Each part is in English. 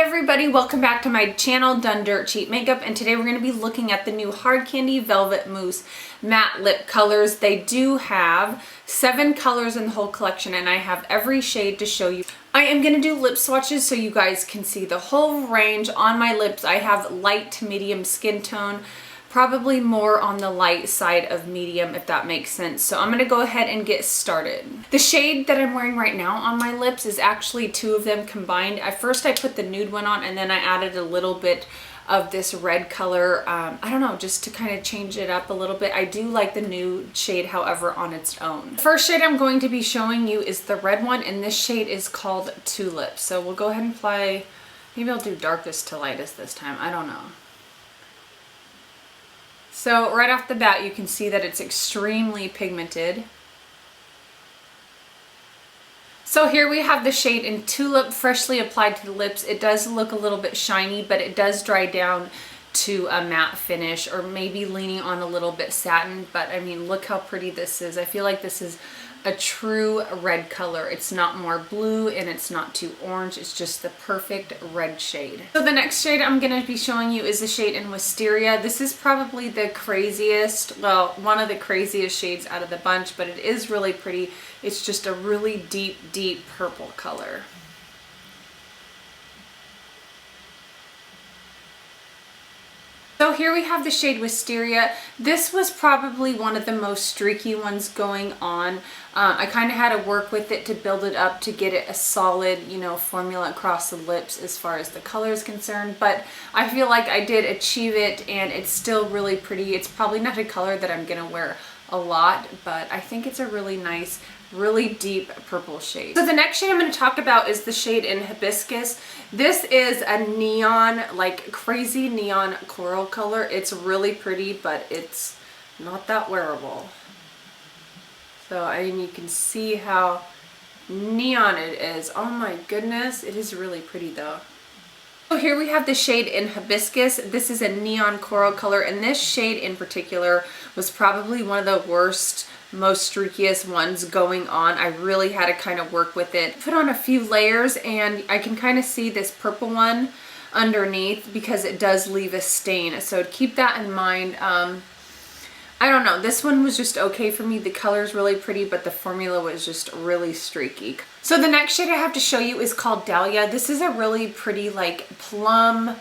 Everybody, welcome back to my channel, Done Dirt Cheap Makeup, and today we're going to be looking at the new Hard Candy Velvet Mousse Matte Lip Colors. They do have 7 colors in the whole collection, and I have every shade to show you. I am going to do lip swatches so you guys can see the whole range on my lips. I have light to medium skin tone, probably more on the light side of medium, if that makes sense. So I'm going to go ahead and get started. The shade that I'm wearing right now on my lips is actually 2 of them combined. At first I put the nude one on, and then I added a little bit of this red color. I don't know, just to kind of change it up a little bit. I do like the nude shade, however, on its own. The first shade I'm going to be showing you is the red one, and this shade is called Tulip. So we'll go ahead and apply, maybe I'll do darkest to lightest this time, I don't know. So right off the bat, you can see that it's extremely pigmented. So here we have the shade in Tulip, freshly applied to the lips. It does look a little bit shiny, but it does dry down to a matte finish, or maybe leaning on a little bit satin. But I mean, look how pretty this is. I feel like this is a true red color. It's not more blue and it's not too orange. It's just the perfect red shade. So the next shade I'm going to be showing you is the shade in Wisteria. This is probably the craziest, well, one of the craziest shades out of the bunch, but it is really pretty. It's just a really deep, deep purple color. So here we have the shade Wisteria. This was probably one of the most streaky ones going on. I kind of had to work with it to build it up to get it a solid, you know, formula across the lips as far as the color is concerned. But I feel like I did achieve it, and it's still really pretty. It's probably not a color that I'm gonna wear a lot, but I think it's a really nice, really deep purple shade. So the next shade I'm going to talk about is the shade in Hibiscus. This is a neon, like crazy neon coral color. It's really pretty, but it's not that wearable. So I mean, you can see how neon it is. Oh my goodness, it is really pretty though. So here we have the shade in Hibiscus. This is a neon coral color, and this shade in particular was probably one of the worst, most streakiest ones going on. I really had to kind of work with it. Put on a few layers, and I can kind of see this purple one underneath because it does leave a stain. So keep that in mind. I don't know, this one was just okay for me. The color is really pretty, but the formula was just really streaky. So the next shade I have to show you is called Dahlia. This is a really pretty, like, plum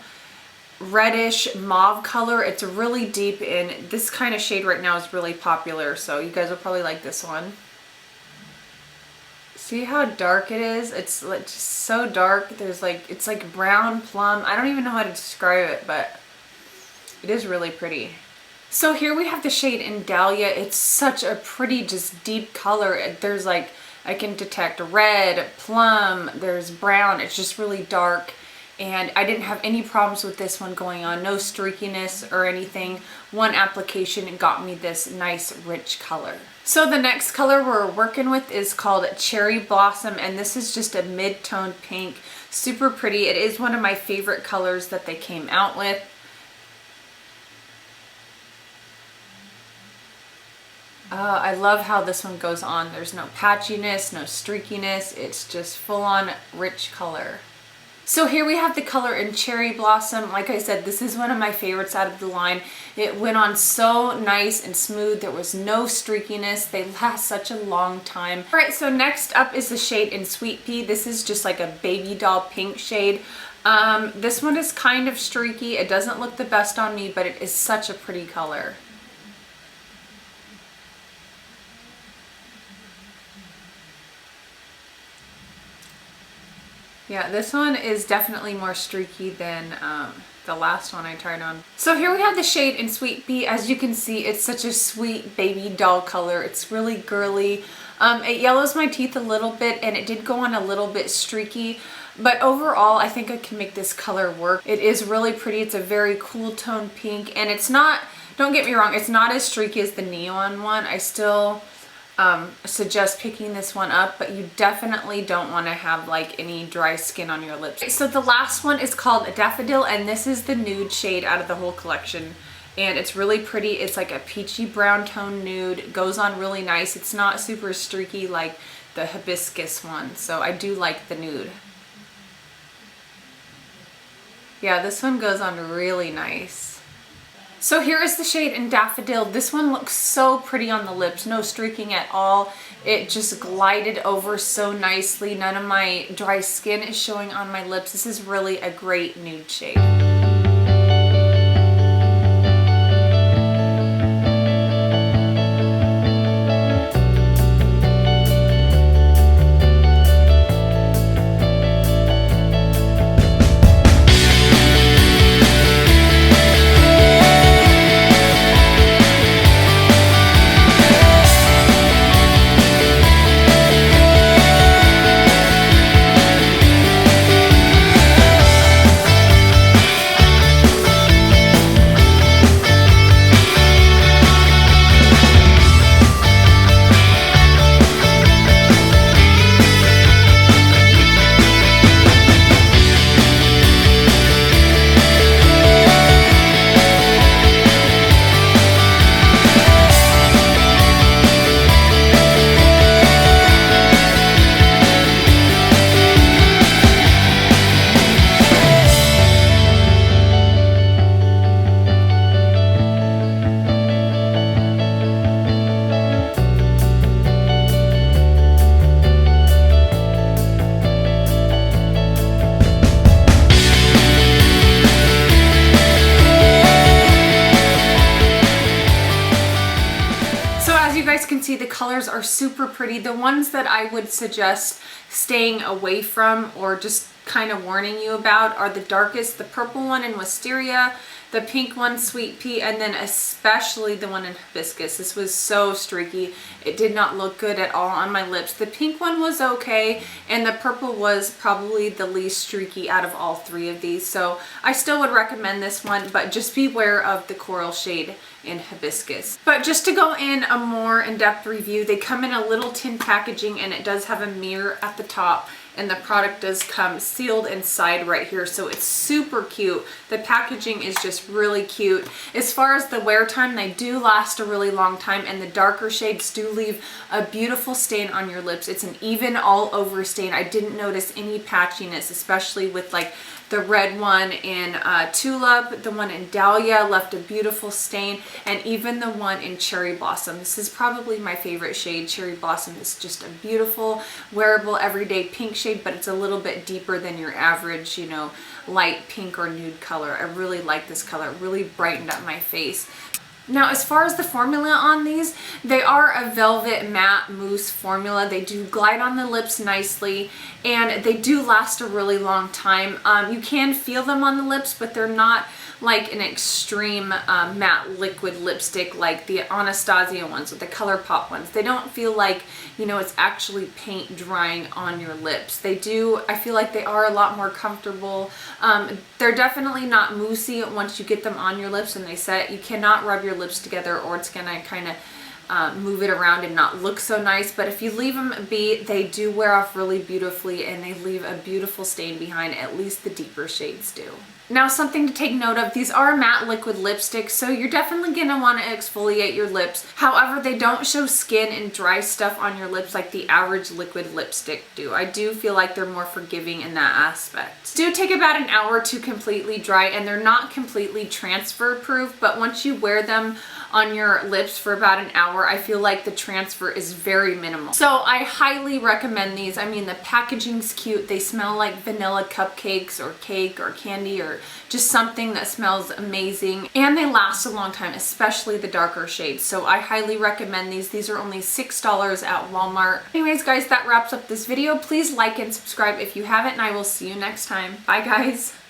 reddish mauve color. It's really deep, and this kind of shade right now is really popular, so you guys will probably like this one. See how dark it is? It's like just so dark. There's like, it's like brown plum. I don't even know how to describe it, but it is really pretty. So here we have the shade in Dahlia. It's such a pretty, just deep color. There's like, I can detect red, plum, there's brown. It's just really dark. And I didn't have any problems with this one going on. No streakiness or anything. One application got me this nice rich color. So the next color we're working with is called Cherry Blossom, and this is just a mid-toned pink. Super pretty. It is one of my favorite colors that they came out with. I love how this one goes on. There's no patchiness, no streakiness. It's just full-on rich color. So here we have the color in Cherry Blossom. Like I said, this is one of my favorites out of the line. It went on so nice and smooth. There was no streakiness. They last such a long time. All right, so next up is the shade in Sweet Pea. This is just like a baby doll pink shade. This one is kind of streaky. It doesn't look the best on me, but it is such a pretty color. Yeah, this one is definitely more streaky than the last one I tried on. So here we have the shade in Sweet Pea. As you can see, it's such a sweet baby doll color. It's really girly. It yellows my teeth a little bit, and it did go on a little bit streaky. But overall, I think I can make this color work. It is really pretty. It's a very cool tone pink, and it's not, don't get me wrong, it's not as streaky as the neon one. I still suggest picking this one up, but you definitely don't want to have like any dry skin on your lips. So the last one is called Daffodil, and this is the nude shade out of the whole collection, and it's really pretty. It's like a peachy brown tone nude. It goes on really nice. It's not super streaky like the Hibiscus one, so I do like the nude. Yeah, this one goes on really nice. So here is the shade in Daffodil. This one looks so pretty on the lips, no streaking at all. It just glided over so nicely. None of my dry skin is showing on my lips. This is really a great nude shade. Can see the colors are super pretty. The ones that I would suggest staying away from or just kind of warning you about are the darkest, the purple one in Wisteria, the pink one, Sweet Pea, and then especially the one in Hibiscus. This was so streaky. It did not look good at all on my lips. The pink one was okay, and the purple was probably the least streaky out of all three of these. So I still would recommend this one, but just beware of the coral shade in Hibiscus. But just to go in a more in-depth review, they come in a little tin packaging, and it does have a mirror at the top, and the product does come sealed inside right here, so it's super cute. The packaging is just really cute. As far as the wear time, they do last a really long time, and the darker shades do leave a beautiful stain on your lips. It's an even all over stain. I didn't notice any patchiness, especially with like the red one in Tulip, the one in Dahlia left a beautiful stain, and even the one in Cherry Blossom. This is probably my favorite shade. Cherry Blossom is just a beautiful, wearable, everyday pink shade, but it's a little bit deeper than your average, you know, light pink or nude color. I really like this color. It really brightened up my face. Now, as far as the formula on these, they are a velvet matte mousse formula. They do glide on the lips nicely, and they do last a really long time. You can feel them on the lips, but they're not like an extreme matte liquid lipstick like the Anastasia ones or the ColourPop ones. They don't feel like, you know, it's actually paint drying on your lips. They do, I feel like they are a lot more comfortable. They're definitely not moussey once you get them on your lips and they set. You cannot rub your lips together or it's gonna kind of move it around and not look so nice, but if you leave them be, they do wear off really beautifully and they leave a beautiful stain behind. At least the deeper shades do. Now, something to take note of, these are matte liquid lipsticks, so you're definitely going to want to exfoliate your lips. However, they don't show skin and dry stuff on your lips like the average liquid lipstick do. I do feel like they're more forgiving in that aspect. Do take about an hour to completely dry, and they're not completely transfer proof, but once you wear them on your lips for about an hour, I feel like the transfer is very minimal. So I highly recommend these. I mean, the packaging's cute. They smell like vanilla cupcakes or cake or candy or just something that smells amazing. And they last a long time, especially the darker shades. So I highly recommend these. These are only $6 at Walmart. Anyways, guys, that wraps up this video. Please like and subscribe if you haven't, and I will see you next time. Bye, guys.